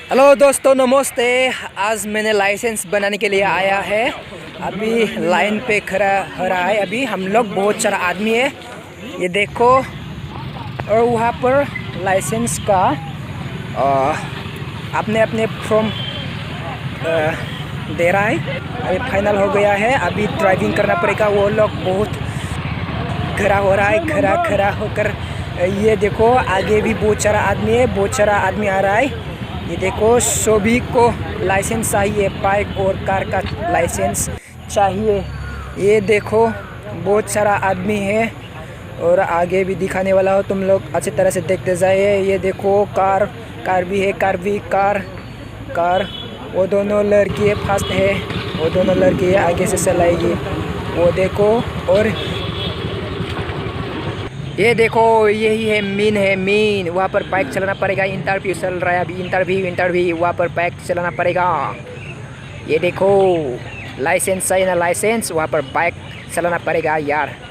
Hello दोस्तों, नमस्ते। आज मैंने लाइसेंस बनाने के लिए आया है। अभी लाइन पे खड़ा हो रहा है। अभी हम लोग बहुत सारा आदमी है, ये देखो। और वहाँ पर लाइसेंस का अपने अपने फॉर्म दे रहा है। अभी फाइनल हो गया है। अभी ड्राइविंग करना पड़ेगा। वो लोग बहुत खड़ा हो रहा है, खड़ा होकर। ये देखो, आगे भी बहुत सारा आदमी है, बहुत सारा आदमी आ रहा है। ये देखो, सभी को लाइसेंस चाहिए, बाइक और कार का लाइसेंस चाहिए। ये देखो, बहुत सारा आदमी है। और आगे भी दिखाने वाला हो, तुम लोग अच्छी तरह से देखते जाइए। ये देखो, कार भी है, कार। वो दोनों लड़की है, फास्ट है। वो दोनों लड़की है, आगे से चलाएगी। वो देखो। और ये देखो, यही है मीन। वहाँ पर बाइक चलाना पड़ेगा। इंटरव्यू चल रहा है अभी। इंटरव्यू वहाँ पर बाइक चलाना पड़ेगा। ये देखो, लाइसेंस चाहिए ना, लाइसेंस। वहाँ पर बाइक चलाना पड़ेगा यार।